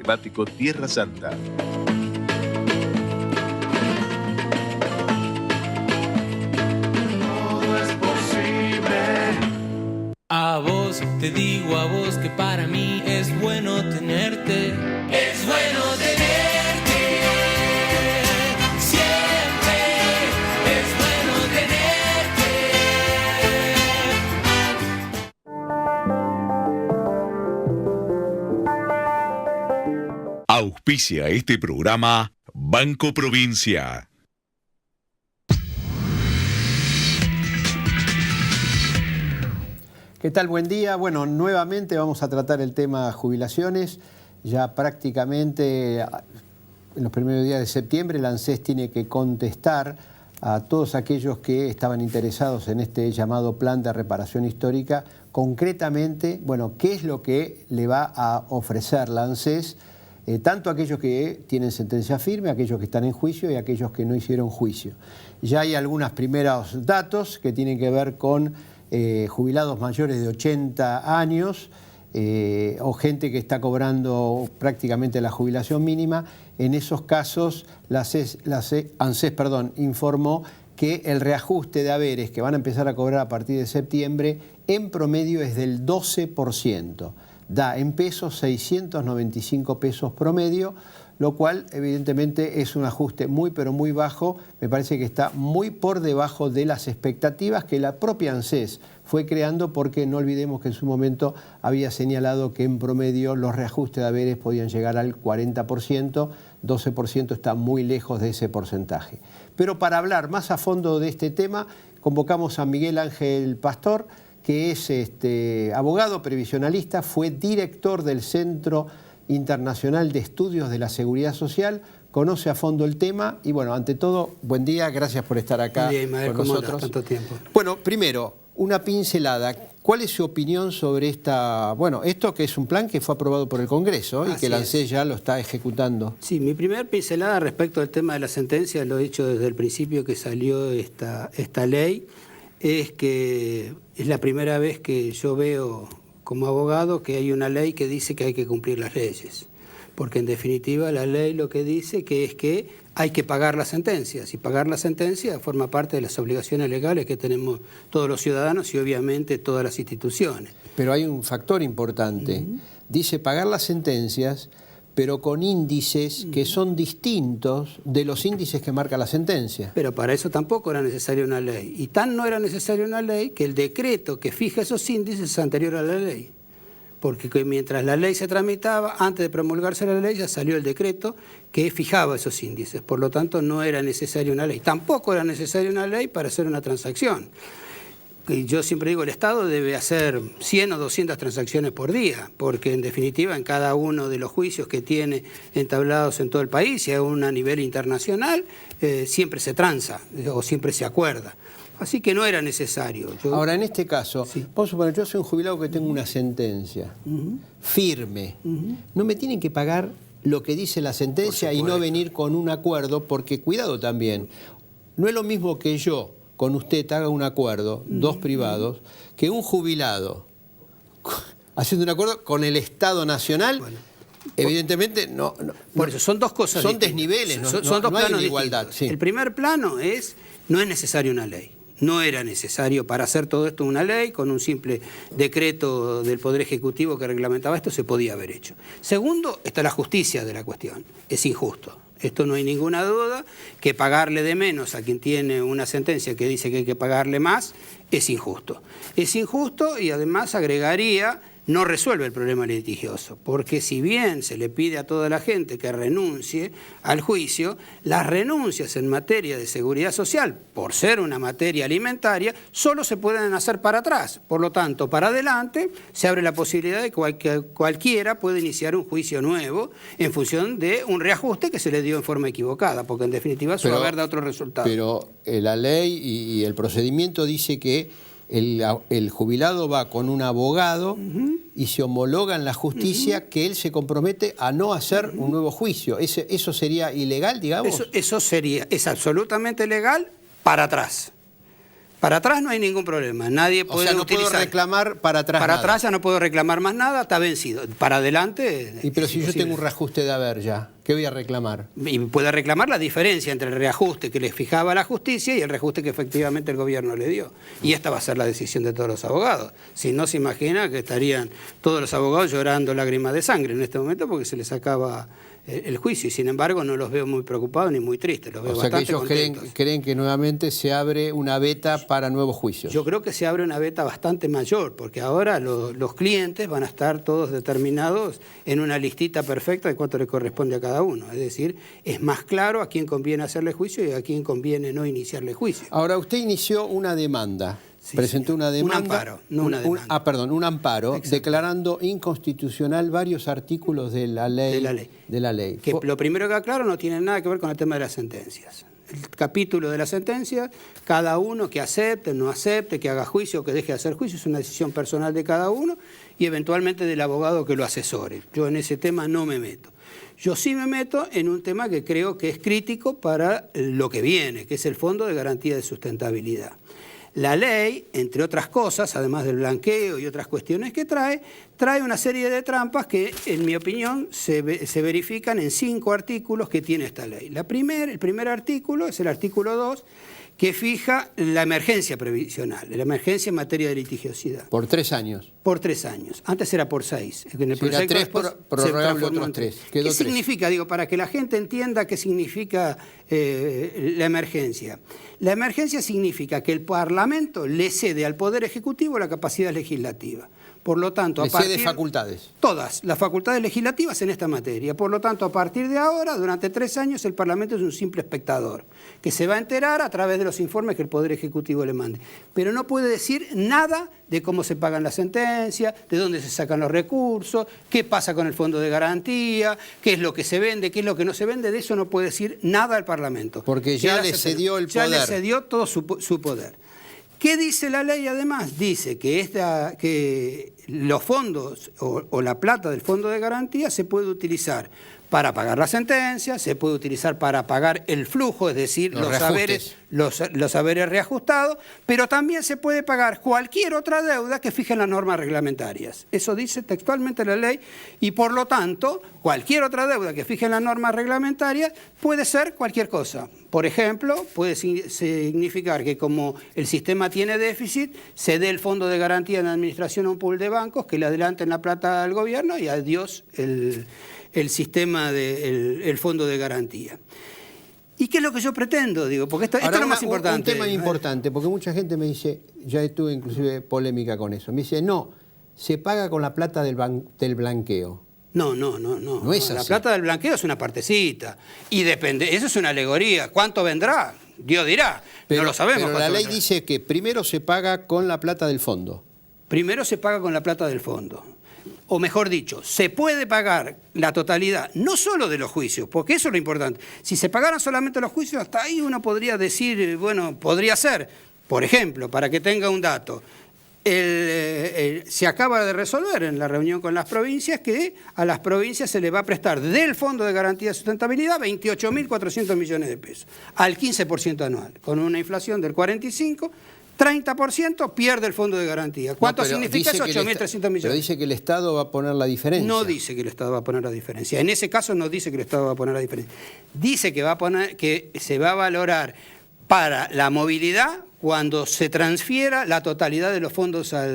Emblemático Tierra Santa. A vos, te digo a vos que para mí es bueno tenerte. Es bueno tenerte. Siempre es bueno tenerte. Auspicia este programa Banco Provincia. ¿Qué tal? Buen día. Bueno, nuevamente vamos a tratar el tema jubilaciones. Ya prácticamente en los primeros días de septiembre, la ANSES tiene que contestar a todos aquellos que estaban interesados en este llamado plan de reparación histórica. Concretamente, bueno, ¿qué es lo que le va a ofrecer la ANSES? Tanto aquellos que tienen sentencia firme, aquellos que están en juicio y aquellos que no hicieron juicio. Ya hay algunos primeros datos que tienen que ver con jubilados mayores de 80 años o gente que está cobrando prácticamente la jubilación mínima. En esos casos, la ANSES informó que el reajuste de haberes que van a empezar a cobrar a partir de septiembre en promedio es del 12%. Da en pesos 695 pesos promedio, lo cual evidentemente es un ajuste muy pero muy bajo. Me parece que está muy por debajo de las expectativas que la propia ANSES fue creando, porque no olvidemos que en su momento había señalado que en promedio los reajustes de haberes podían llegar al 40%, 12% está muy lejos de ese porcentaje. Pero para hablar más a fondo de este tema, convocamos a Miguel Ángel Pastor, que es abogado previsionalista, fue director del Centro Internacional de Estudios de la Seguridad Social, conoce a fondo el tema y bueno, ante todo, buen día, gracias por estar acá con nosotros. Tanto tiempo. Bueno, primero, una pincelada. ¿Cuál es su opinión sobre esto que es un plan que fue aprobado por el Congreso y que la ANSES ya lo está ejecutando? Sí, mi primer pincelada respecto al tema de la sentencia, lo he dicho desde el principio que salió esta ley, es que es la primera vez que yo veo como abogado que hay una ley que dice que hay que cumplir las leyes. Porque en definitiva la ley lo que dice es que hay que pagar las sentencias. Y pagar la sentencia forma parte de las obligaciones legales que tenemos todos los ciudadanos y obviamente todas las instituciones. Pero hay un factor importante. Dice pagar las sentencias, pero con índices que son distintos de los índices que marca la sentencia. Pero para eso tampoco era necesaria una ley. Y tan no era necesaria una ley que el decreto que fija esos índices es anterior a la ley. Porque mientras la ley se tramitaba, antes de promulgarse la ley, ya salió el decreto que fijaba esos índices. Por lo tanto, no era necesaria una ley. Tampoco era necesaria una ley para hacer una transacción. Y yo siempre digo, el Estado debe hacer 100 o 200 transacciones por día, porque en definitiva en cada uno de los juicios que tiene entablados en todo el país, y aún a nivel internacional, siempre se transa o siempre se acuerda. Así que no era necesario. Ahora, en este caso, sí. Vamos a suponer, yo soy un jubilado que tengo una sentencia firme. No me tienen que pagar lo que dice la sentencia y no venir con un acuerdo, porque cuidado también, no es lo mismo que yo con usted haga un acuerdo, dos privados, que un jubilado haciendo un acuerdo con el Estado Nacional. Bueno, evidentemente no. Por eso son dos cosas. Son desniveles, son dos planos de igualdad. Sí. El primer plano no es necesaria una ley. No era necesario para hacer todo esto una ley, con un simple decreto del Poder Ejecutivo que reglamentaba esto se podía haber hecho. Segundo, está la justicia de la cuestión. Es injusto. Esto no hay ninguna duda, que pagarle de menos a quien tiene una sentencia que dice que hay que pagarle más es injusto. Es injusto y además agregaría, no resuelve el problema litigioso, porque si bien se le pide a toda la gente que renuncie al juicio, las renuncias en materia de seguridad social, por ser una materia alimentaria, solo se pueden hacer para atrás. Por lo tanto, para adelante se abre la posibilidad de que cualquiera pueda iniciar un juicio nuevo en función de un reajuste que se le dio en forma equivocada, porque en definitiva eso va a haber de otro resultado. Pero la ley y el procedimiento dice que el jubilado va con un abogado y se homologa en la justicia que él se compromete a no hacer un nuevo juicio. ¿Eso sería ilegal, digamos? Eso es absolutamente legal para atrás. Para atrás no hay ningún problema, nadie puede o sea, no utilizar. puedo reclamar para atrás Para nada. atrás ya no puedo reclamar más nada, está vencido. Para adelante. Y pero es si yo imposible. tengo un reajuste de haber ya, ¿qué voy a reclamar? Y puede reclamar la diferencia entre el reajuste que le fijaba la justicia y el reajuste que efectivamente el gobierno le dio. Y esta va a ser la decisión de todos los abogados. Si no, se imagina que estarían todos los abogados llorando lágrimas de sangre en este momento porque se les acaba el juicio. Y sin embargo no los veo muy preocupados ni muy tristes, los veo O sea que bastante ellos contentos. creen que nuevamente se abre una beta para nuevos juicios. Yo creo que se abre una beta bastante mayor, porque ahora los clientes van a estar todos determinados en una listita perfecta de cuánto le corresponde a cada uno. Es decir, es más claro a quién conviene hacerle juicio y a quién conviene no iniciarle juicio. Ahora, usted inició una demanda. Sí, presentó señor. una demanda. Un amparo, no una demanda. Un amparo, Exacto. declarando inconstitucional varios artículos de la ley. De la ley. Que lo primero que aclaro no tiene nada que ver con el tema de las sentencias. El capítulo de la sentencia, cada uno que acepte, no acepte, que haga juicio o que deje de hacer juicio, es una decisión personal de cada uno y eventualmente del abogado que lo asesore. Yo en ese tema no me meto. Yo sí me meto en un tema que creo que es crítico para lo que viene, que es el Fondo de Garantía de Sustentabilidad. La ley, entre otras cosas, además del blanqueo y otras cuestiones que trae una serie de trampas que, en mi opinión, se verifican en 5 artículos que tiene esta ley. El primer artículo es el artículo 2, que fija la emergencia previsional, la emergencia en materia de litigiosidad. Por 3 años. Por 3 años. Antes era por 6. En el Si era proyecto 3, después prorrogable se transformó otros en 3. ¿Qué Quedó 3. significa? Digo, para que la gente entienda qué significa la emergencia. La emergencia significa que el Parlamento le cede al Poder Ejecutivo la capacidad legislativa. Por lo tanto, Le cede facultades. Todas las facultades legislativas en esta materia. Por lo tanto, a partir de ahora, durante 3 años, el Parlamento es un simple espectador, que se va a enterar a través de los informes que el Poder Ejecutivo le mande. Pero no puede decir nada de cómo se pagan las sentencias, de dónde se sacan los recursos, qué pasa con el fondo de garantía, qué es lo que se vende, qué es lo que no se vende. De eso no puede decir nada al Parlamento. Porque ya le cedió el poder. Ya le cedió todo su poder. ¿Qué dice la ley además? Dice que los fondos o la plata del fondo de garantía se puede utilizar para pagar la sentencia, se puede utilizar para pagar el flujo, es decir, los haberes reajustados, pero también se puede pagar cualquier otra deuda que fijen las normas reglamentarias. Eso dice textualmente la ley y por lo tanto cualquier otra deuda que fijen las normas reglamentarias puede ser cualquier cosa. Por ejemplo, puede significar que como el sistema tiene déficit, se dé el fondo de garantía en la administración a un pool de bancos que le adelanten la plata al gobierno y adiós el sistema del fondo de garantía. ¿Y qué es lo que yo pretendo? Digo, porque esto es lo más importante. Un tema importante, porque mucha gente me dice, ya tuve inclusive polémica con eso, me dice, no, se paga con la plata del blanqueo. No es así. La plata del blanqueo es una partecita. Y depende, eso es una alegoría. ¿Cuánto vendrá? Dios dirá. No lo sabemos. Pero la ley dice que primero se paga con la plata del fondo. Primero se paga con la plata del fondo. O mejor dicho, se puede pagar la totalidad, no solo de los juicios, porque eso es lo importante. Si se pagaran solamente los juicios, hasta ahí uno podría decir, bueno, podría ser, por ejemplo, para que tenga un dato, se acaba de resolver en la reunión con las provincias que a las provincias se les va a prestar del Fondo de Garantía de Sustentabilidad 28.400 millones de pesos, al 15% anual, con una inflación del 45%. 30% pierde el fondo de garantía. ¿Cuánto significa eso? 8.300 millones. Pero dice que el Estado va a poner la diferencia. No dice que el Estado va a poner la diferencia. En ese caso no dice que el Estado va a poner la diferencia. Dice que se va a valorar para la movilidad cuando se transfiera la totalidad de los fondos a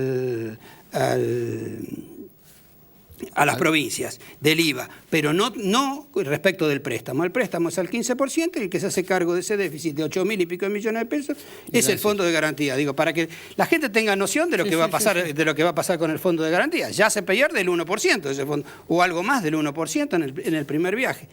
las provincias del IVA, pero no respecto del préstamo. El préstamo es al 15% y el que se hace cargo de ese déficit de 8.000 y pico de millones de pesos es el fondo de garantía. Digo, para que la gente tenga noción de lo que va a pasar, de lo que va a pasar con el fondo de garantía. Ya se pierde el 1% de ese fondo, o algo más del 1% en el primer viaje.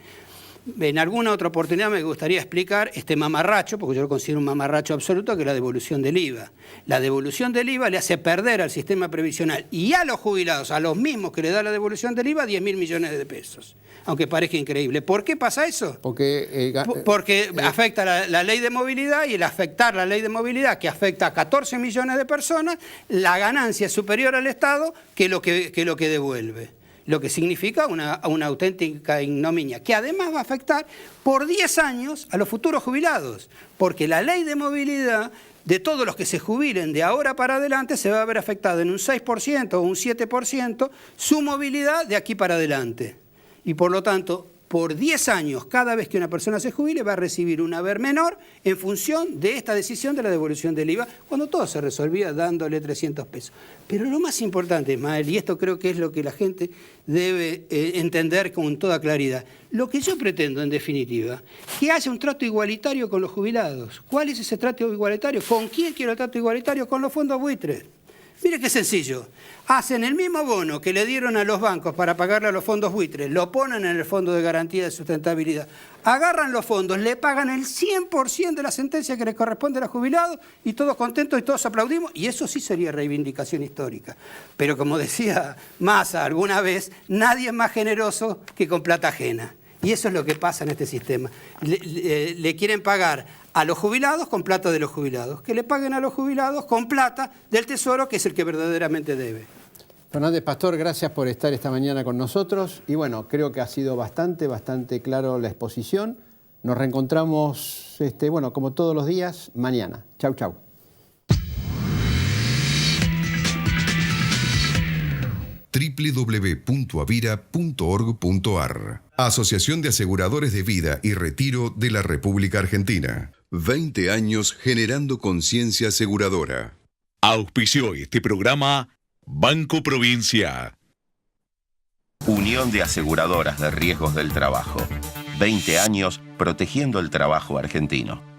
En alguna otra oportunidad me gustaría explicar este mamarracho, porque yo lo considero un mamarracho absoluto, que es la devolución del IVA. La devolución del IVA le hace perder al sistema previsional y a los jubilados, a los mismos que le da la devolución del IVA, 10.000 millones de pesos. Aunque parezca increíble. ¿Por qué pasa eso? Porque afecta la ley de movilidad y el afectar la ley de movilidad, que afecta a 14 millones de personas, la ganancia es superior al Estado que lo que devuelve. Lo que significa una auténtica ignominia, que además va a afectar por 10 años a los futuros jubilados, porque la ley de movilidad de todos los que se jubilen de ahora para adelante se va a ver afectado en un 6% o un 7% su movilidad de aquí para adelante. Y por lo tanto, por 10 años, cada vez que una persona se jubile, va a recibir un haber menor en función de esta decisión de la devolución del IVA, cuando todo se resolvía dándole 300 pesos. Pero lo más importante, Ismael, y esto creo que es lo que la gente debe entender con toda claridad, lo que yo pretendo, en definitiva, que haya un trato igualitario con los jubilados. ¿Cuál es ese trato igualitario? ¿Con quién quiero el trato igualitario? Con los fondos buitres. Mire qué sencillo. Hacen el mismo bono que le dieron a los bancos para pagarle a los fondos buitres, lo ponen en el Fondo de Garantía de Sustentabilidad, agarran los fondos, le pagan el 100% de la sentencia que les corresponde a los jubilados y todos contentos y todos aplaudimos, y eso sí sería reivindicación histórica. Pero como decía Massa alguna vez, nadie es más generoso que con plata ajena. Y eso es lo que pasa en este sistema. Le quieren pagar a los jubilados con plata de los jubilados. Que le paguen a los jubilados con plata del Tesoro, que es el que verdaderamente debe. Fernández Pastor, gracias por estar esta mañana con nosotros. Y bueno, creo que ha sido bastante claro la exposición. Nos reencontramos, bueno, como todos los días, mañana. Chau, chau. www.avira.org.ar Asociación de Aseguradores de Vida y Retiro de la República Argentina. 20 años generando conciencia aseguradora. Auspició este programa Banco Provincia. Unión de Aseguradoras de Riesgos del Trabajo. 20 años protegiendo el trabajo argentino.